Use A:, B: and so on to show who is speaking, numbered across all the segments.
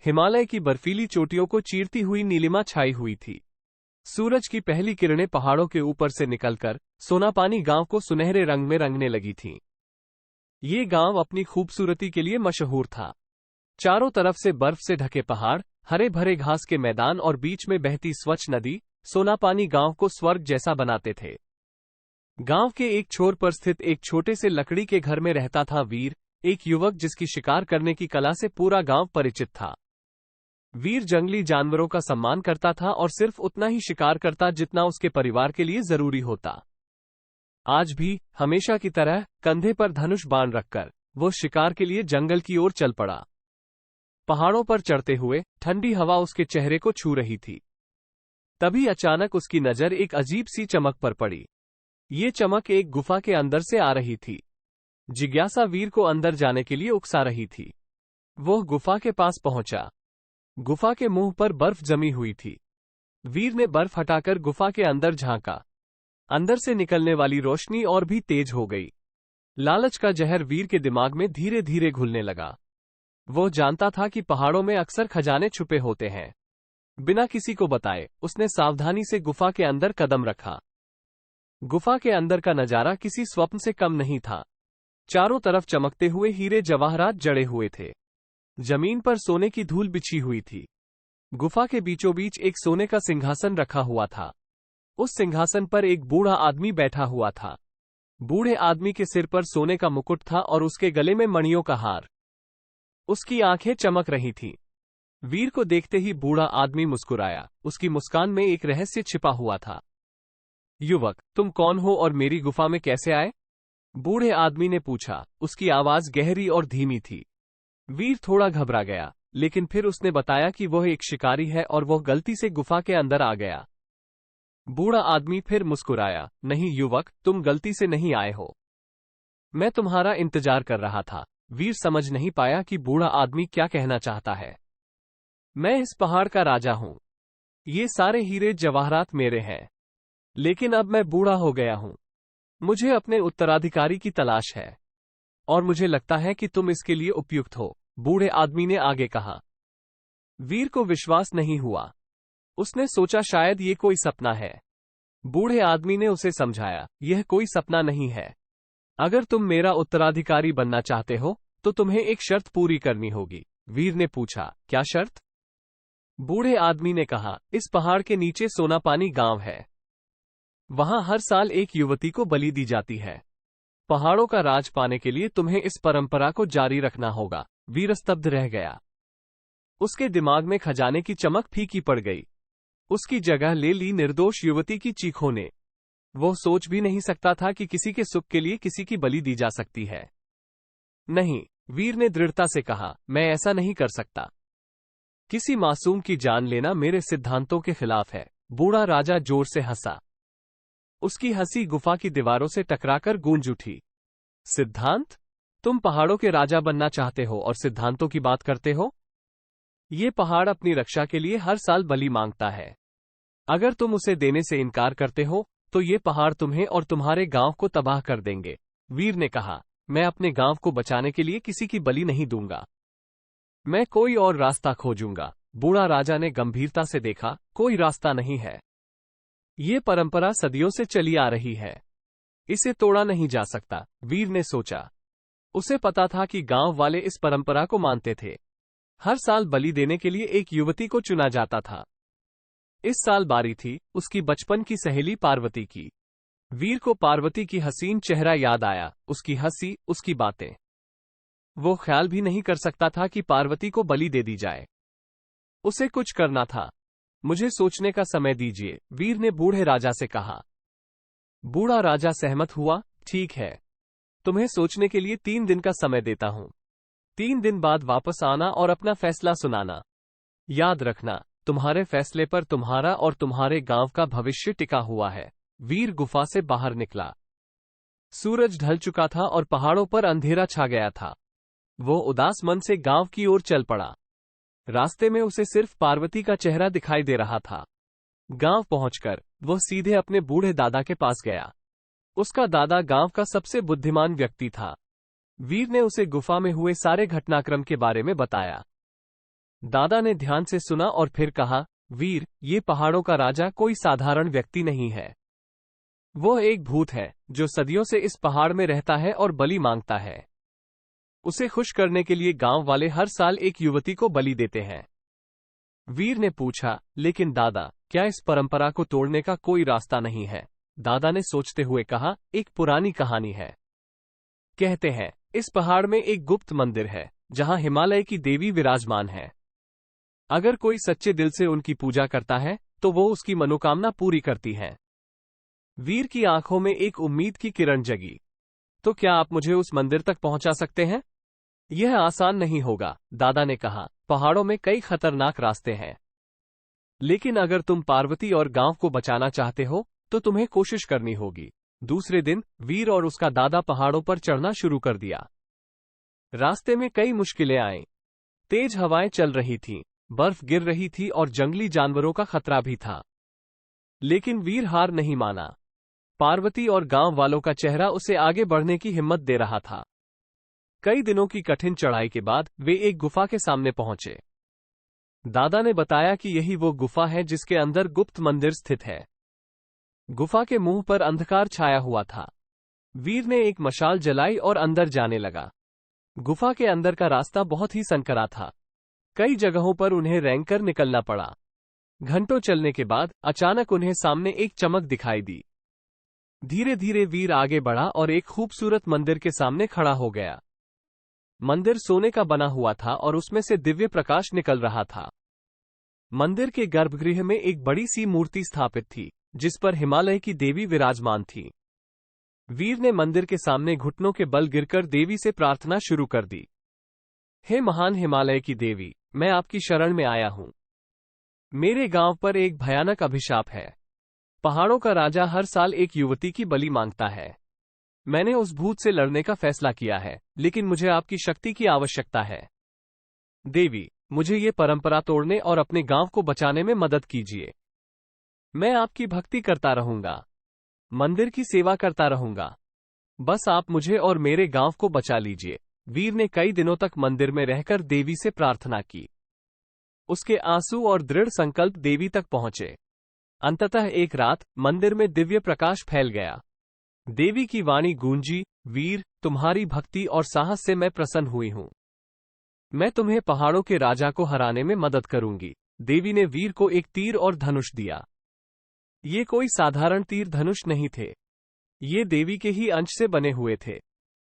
A: हिमालय की बर्फीली चोटियों को चीरती हुई नीलिमा छाई हुई थी। सूरज की पहली किरणें पहाड़ों के ऊपर से निकलकर सोनापानी गांव को सुनहरे रंग में रंगने लगी थीं। ये गांव अपनी खूबसूरती के लिए मशहूर था। चारों तरफ से बर्फ से ढके पहाड़, हरे भरे घास के मैदान और बीच में बहती स्वच्छ नदी सोनापानी गांव को स्वर्ग जैसा बनाते थे। गांव के एक छोर पर स्थित एक छोटे से लकड़ी के घर में रहता था वीर, एक युवक जिसकी शिकार करने की कला से पूरा गांव परिचित था। वीर जंगली जानवरों का सम्मान करता था और सिर्फ उतना ही शिकार करता जितना उसके परिवार के लिए जरूरी होता। आज भी हमेशा की तरह कंधे पर धनुष बाण रखकर वो शिकार के लिए जंगल की ओर चल पड़ा। पहाड़ों पर चढ़ते हुए ठंडी हवा उसके चेहरे को छू रही थी। तभी अचानक उसकी नजर एक अजीब सी चमक पर पड़ी। ये चमक एक गुफा के अंदर से आ रही थी। जिज्ञासा वीर को अंदर जाने के लिए उकसा रही थी। वो गुफा के पास पहुंचा। गुफा के मुंह पर बर्फ जमी हुई थी। वीर ने बर्फ हटाकर गुफा के अंदर झांका। अंदर से निकलने वाली रोशनी और भी तेज हो गई। लालच का जहर वीर के दिमाग में धीरे धीरे घुलने लगा। वो जानता था कि पहाड़ों में अक्सर खजाने छुपे होते हैं। बिना किसी को बताए उसने सावधानी से गुफा के अंदर कदम रखा। गुफा के अंदर का नजारा किसी स्वप्न से कम नहीं था। चारों तरफ चमकते हुए हीरे जवाहरात जड़े हुए थे। जमीन पर सोने की धूल बिछी हुई थी। गुफा के बीचों बीच एक सोने का सिंहासन रखा हुआ था। उस सिंहासन पर एक बूढ़ा आदमी बैठा हुआ था। बूढ़े आदमी के सिर पर सोने का मुकुट था और उसके गले में मणियों का हार। उसकी आंखें चमक रही थीं। वीर को देखते ही बूढ़ा आदमी मुस्कुराया। उसकी मुस्कान में एक रहस्य छिपा हुआ था। युवक, तुम कौन हो और मेरी गुफा में कैसे आए? बूढ़े आदमी ने पूछा। उसकी आवाज गहरी और धीमी थी। वीर थोड़ा घबरा गया, लेकिन फिर उसने बताया कि वह एक शिकारी है और वह गलती से गुफा के अंदर आ गया। बूढ़ा आदमी फिर मुस्कुराया। नहीं युवक, तुम गलती से नहीं आए हो। मैं तुम्हारा इंतजार कर रहा था। वीर समझ नहीं पाया कि बूढ़ा आदमी क्या कहना चाहता है। मैं इस पहाड़ का राजा हूं। ये सारे हीरे जवाहरात मेरे हैं। लेकिन अब मैं बूढ़ा हो गया हूं। मुझे अपने उत्तराधिकारी की तलाश है और मुझे लगता है कि तुम इसके लिए उपयुक्त हो, बूढ़े आदमी ने आगे कहा। वीर को विश्वास नहीं हुआ। उसने सोचा शायद ये कोई सपना है। बूढ़े आदमी ने उसे समझाया, यह कोई सपना नहीं है। अगर तुम मेरा उत्तराधिकारी बनना चाहते हो तो तुम्हें एक शर्त पूरी करनी होगी। वीर ने पूछा, क्या शर्त? बूढ़े आदमी ने कहा, इस पहाड़ के नीचे सोनापानी गांव है। वहां हर साल एक युवती को बलि दी जाती है। पहाड़ों का राज पाने के लिए तुम्हें इस परंपरा को जारी रखना होगा। वीर स्तब्ध रह गया। उसके दिमाग में खजाने की चमक फीकी पड़ गई। उसकी जगह ले ली निर्दोष युवती की चीखों ने। वो सोच भी नहीं सकता था कि किसी के सुख के लिए किसी की बलि दी जा सकती है। नहीं, वीर ने दृढ़ता से कहा, मैं ऐसा नहीं कर सकता। किसी मासूम की जान लेना मेरे सिद्धांतों के खिलाफ है। बूढ़ा राजा जोर से हंसा। उसकी हंसी गुफा की दीवारों से टकराकर गूंज उठी। सिद्धांत? तुम पहाड़ों के राजा बनना चाहते हो और सिद्धांतों की बात करते हो? ये पहाड़ अपनी रक्षा के लिए हर साल बलि मांगता है। अगर तुम उसे देने से इनकार करते हो तो ये पहाड़ तुम्हें और तुम्हारे गांव को तबाह कर देंगे। वीर ने कहा, मैं अपने गांव को बचाने के लिए किसी की बलि नहीं दूंगा। मैं कोई और रास्ता खोजूंगा। बूढ़ा राजा ने गंभीरता से देखा, कोई रास्ता नहीं है। ये परंपरा सदियों से चली आ रही है। इसे तोड़ा नहीं जा सकता। वीर ने सोचा। उसे पता था कि गांव वाले इस परंपरा को मानते थे। हर साल बलि देने के लिए एक युवती को चुना जाता था। इस साल बारी थी उसकी बचपन की सहेली पार्वती की। वीर को पार्वती की हसीन चेहरा याद आया, उसकी हंसी, उसकी बातें। वो ख्याल भी नहीं कर सकता था कि पार्वती को बलि दे दी जाए। उसे कुछ करना था। मुझे सोचने का समय दीजिए, वीर ने बूढ़े राजा से कहा। बूढ़ा राजा सहमत हुआ। ठीक है, तुम्हें सोचने के लिए 3 दिन का समय देता हूं। 3 दिन बाद वापस आना और अपना फैसला सुनाना। याद रखना, तुम्हारे फैसले पर तुम्हारा और तुम्हारे गांव का भविष्य टिका हुआ है। वीर गुफा से बाहर निकला। सूरज ढल चुका था और पहाड़ों पर अंधेरा छा गया था। वो उदास मन से गांव की ओर चल पड़ा। रास्ते में उसे सिर्फ पार्वती का चेहरा दिखाई दे रहा था। गांव पहुंचकर वह सीधे अपने बूढ़े दादा के पास गया। उसका दादा गांव का सबसे बुद्धिमान व्यक्ति था। वीर ने उसे गुफा में हुए सारे घटनाक्रम के बारे में बताया। दादा ने ध्यान से सुना और फिर कहा, वीर, ये पहाड़ों का राजा कोई साधारण व्यक्ति नहीं है। वो एक भूत है जो सदियों से इस पहाड़ में रहता है और बलि मांगता है। उसे खुश करने के लिए गांव वाले हर साल एक युवती को बलि देते हैं। वीर ने पूछा, लेकिन दादा, क्या इस परंपरा को तोड़ने का कोई रास्ता नहीं है? दादा ने सोचते हुए कहा, एक पुरानी कहानी है। कहते हैं, इस पहाड़ में एक गुप्त मंदिर है जहां हिमालय की देवी विराजमान है। अगर कोई सच्चे दिल से उनकी पूजा करता है तो वो उसकी मनोकामना पूरी करती है। वीर की आंखों में एक उम्मीद की किरण जगी। तो क्या आप मुझे उस मंदिर तक पहुंचा सकते हैं? यह आसान नहीं होगा, दादा ने कहा। पहाड़ों में कई खतरनाक रास्ते हैं। लेकिन अगर तुम पार्वती और गांव को बचाना चाहते हो तो तुम्हें कोशिश करनी होगी। दूसरे दिन वीर और उसका दादा पहाड़ों पर चढ़ना शुरू कर दिया। रास्ते में कई मुश्किलें आईं। तेज हवाएं चल रही थीं, बर्फ गिर रही थी और जंगली जानवरों का खतरा भी था। लेकिन वीर हार नहीं माना। पार्वती और गांव वालों का चेहरा उसे आगे बढ़ने की हिम्मत दे रहा था। कई दिनों की कठिन चढ़ाई के बाद वे एक गुफा के सामने पहुंचे। दादा ने बताया कि यही वो गुफा है जिसके अंदर गुप्त मंदिर स्थित है। गुफा के मुंह पर अंधकार छाया हुआ था। वीर ने एक मशाल जलाई और अंदर जाने लगा। गुफा के अंदर का रास्ता बहुत ही संकरा था। कई जगहों पर उन्हें रेंगकर निकलना पड़ा। घंटों चलने के बाद अचानक उन्हें सामने एक चमक दिखाई दी। धीरे धीरे वीर आगे बढ़ा और एक खूबसूरत मंदिर के सामने खड़ा हो गया। मंदिर सोने का बना हुआ था और उसमें से दिव्य प्रकाश निकल रहा था। मंदिर के गर्भगृह में एक बड़ी सी मूर्ति स्थापित थी जिस पर हिमालय की देवी विराजमान थी। वीर ने मंदिर के सामने घुटनों के बल गिरकर देवी से प्रार्थना शुरू कर दी। हे महान हिमालय की देवी, मैं आपकी शरण में आया हूं। मेरे गांव पर एक भयानक अभिशाप है। पहाड़ों का राजा हर साल एक युवती की बलि मांगता है। मैंने उस भूत से लड़ने का फैसला किया है, लेकिन मुझे आपकी शक्ति की आवश्यकता है। देवी, मुझे ये परंपरा तोड़ने और अपने गांव को बचाने में मदद कीजिए। मैं आपकी भक्ति करता रहूंगा, मंदिर की सेवा करता रहूंगा। बस आप मुझे और मेरे गांव को बचा लीजिए। वीर ने कई दिनों तक मंदिर में रहकर देवी से प्रार्थना की। उसके आंसू और दृढ़ संकल्प देवी तक पहुंचे। अंततः एक रात मंदिर में दिव्य प्रकाश फैल गया। देवी की वाणी गूंजी, वीर, तुम्हारी भक्ति और साहस से मैं प्रसन्न हुई हूं। मैं तुम्हें पहाड़ों के राजा को हराने में मदद करूंगी। देवी ने वीर को एक तीर और धनुष दिया। ये कोई साधारण तीर धनुष नहीं थे। ये देवी के ही अंश से बने हुए थे।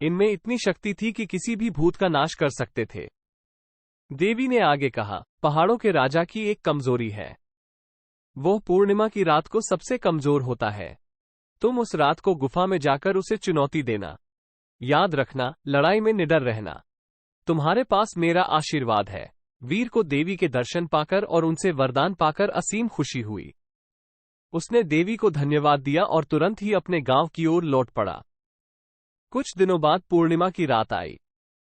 A: इनमें इतनी शक्ति थी कि किसी भी भूत का नाश कर सकते थे। देवी ने आगे कहा, पहाड़ों के राजा की एक कमजोरी है। वो पूर्णिमा की रात को सबसे कमजोर होता है। तुम उस रात को गुफा में जाकर उसे चुनौती देना। याद रखना, लड़ाई में निडर रहना। तुम्हारे पास मेरा आशीर्वाद है। वीर को देवी के दर्शन पाकर और उनसे वरदान पाकर असीम खुशी हुई। उसने देवी को धन्यवाद दिया और तुरंत ही अपने गांव की ओर लौट पड़ा। कुछ दिनों बाद पूर्णिमा की रात आई।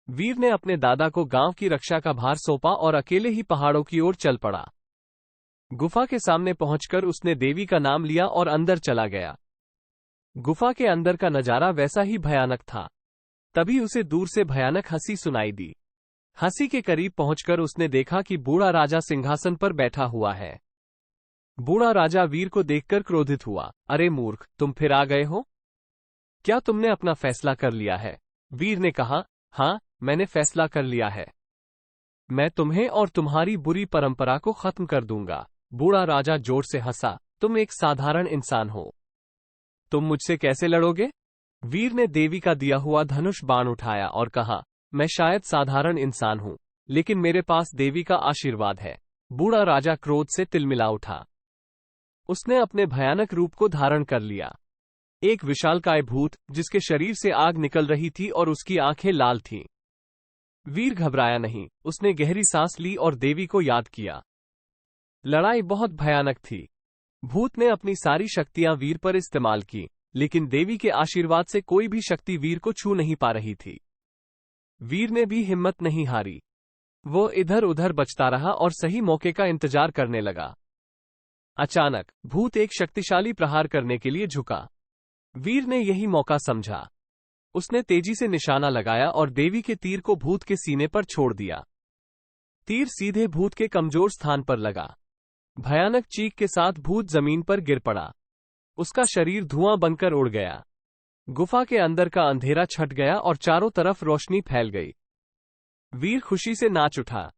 A: वीर ने अपने दादा को गांव की रक्षा का भार सौंपा और अकेले ही पहाड़ों की ओर चल पड़ा। गुफा के सामने पहुंचकर उसने देवी का नाम लिया और अंदर चला गया। गुफा के अंदर का नजारा वैसा ही भयानक था। तभी उसे दूर से भयानक हंसी सुनाई दी। हंसी के करीब पहुंचकर उसने देखा कि बूढ़ा राजा सिंहासन पर बैठा हुआ है। बूढ़ा राजा वीर को देखकर क्रोधित हुआ। अरे मूर्ख, तुम फिर आ गए हो? क्या तुमने अपना फैसला कर लिया है? वीर ने कहा, हाँ, मैंने फैसला कर लिया है। मैं तुम्हें और तुम्हारी बुरी परंपरा को खत्म कर दूंगा। बूढ़ा राजा जोर से हंसा। तुम एक साधारण इंसान हो। तुम मुझसे कैसे लड़ोगे? वीर ने देवी का दिया हुआ धनुष बाण उठाया और कहा, मैं शायद साधारण इंसान हूं, लेकिन मेरे पास देवी का आशीर्वाद है। बूढ़ा राजा क्रोध से तिलमिला उठा। उसने अपने भयानक रूप को धारण कर लिया। एक विशालकाय भूत जिसके शरीर से आग निकल रही थी और उसकी आंखें लाल थीं। वीर घबराया नहीं। उसने गहरी सांस ली और देवी को याद किया। लड़ाई बहुत भयानक थी। भूत ने अपनी सारी शक्तियां वीर पर इस्तेमाल की, लेकिन देवी के आशीर्वाद से कोई भी शक्ति वीर को छू नहीं पा रही थी। वीर ने भी हिम्मत नहीं हारी। वो इधर उधर बचता रहा और सही मौके का इंतजार करने लगा। अचानक भूत एक शक्तिशाली प्रहार करने के लिए झुका। वीर ने यही मौका समझा। उसने तेजी से निशाना लगाया और देवी के तीर को भूत के सीने पर छोड़ दिया। तीर सीधे भूत के कमजोर स्थान पर लगा। भयानक चीख के साथ भूत जमीन पर गिर पड़ा। उसका शरीर धुआं बनकर उड़ गया। गुफा के अंदर का अंधेरा छट गया और चारों तरफ रोशनी फैल गई। वीर खुशी से नाच उठा।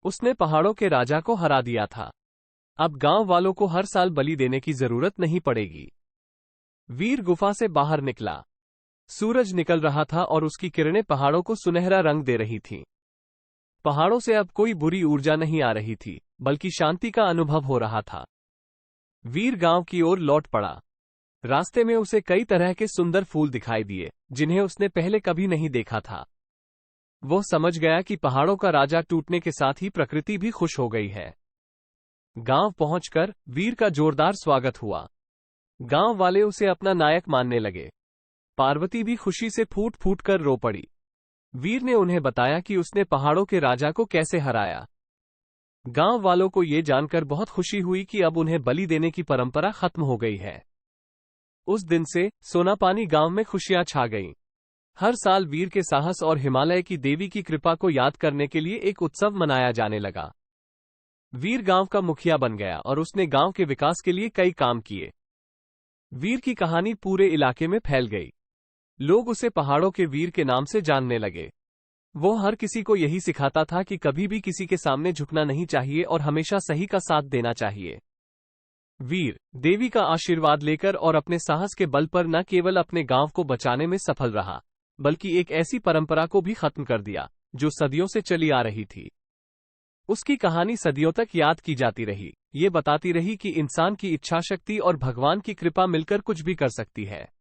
A: उसने पहाड़ों के राजा को हरा दिया था। अब गांव वालों को हर साल बलि देने की जरूरत नहीं पड़ेगी। वीर गुफा से बाहर निकला। सूरज निकल रहा था और उसकी किरणें पहाड़ों को सुनहरा रंग दे रही थीं। पहाड़ों से अब कोई बुरी ऊर्जा नहीं आ रही थी, बल्कि शांति का अनुभव हो रहा था। वीर गांव की ओर लौट पड़ा। रास्ते में उसे कई तरह के सुंदर फूल दिखाई दिए, जिन्हें उसने पहले कभी नहीं देखा था। वो समझ गया कि पहाड़ों का राजा टूटने के साथ ही प्रकृति भी खुश हो गई है। गांव पहुंचकर वीर का जोरदार स्वागत हुआ। गांव वाले उसे अपना नायक मानने लगे। पार्वती भी खुशी से फूट फूट कर रो पड़ी। वीर ने उन्हें बताया कि उसने पहाड़ों के राजा को कैसे हराया। गांव वालों को यह जानकर बहुत खुशी हुई कि अब उन्हें बलि देने की परंपरा खत्म हो गई है। उस दिन से सोनापानी गांव में खुशियां छा गईं। हर साल वीर के साहस और हिमालय की देवी की कृपा को याद करने के लिए एक उत्सव मनाया जाने लगा। वीर गांव का मुखिया बन गया और उसने गांव के विकास के लिए कई काम किए। वीर की कहानी पूरे इलाके में फैल गई। लोग उसे पहाड़ों के वीर के नाम से जानने लगे। वो हर किसी को यही सिखाता था कि कभी भी किसी के सामने झुकना नहीं चाहिए और हमेशा सही का साथ देना चाहिए। वीर देवी का आशीर्वाद लेकर और अपने साहस के बल पर न केवल अपने गांव को बचाने में सफल रहा, बल्कि एक ऐसी परंपरा को भी खत्म कर दिया जो सदियों से चली आ रही थी। उसकी कहानी सदियों तक याद की जाती रही। ये बताती रही कि इंसान की इच्छाशक्ति और भगवान की कृपा मिलकर कुछ भी कर सकती है।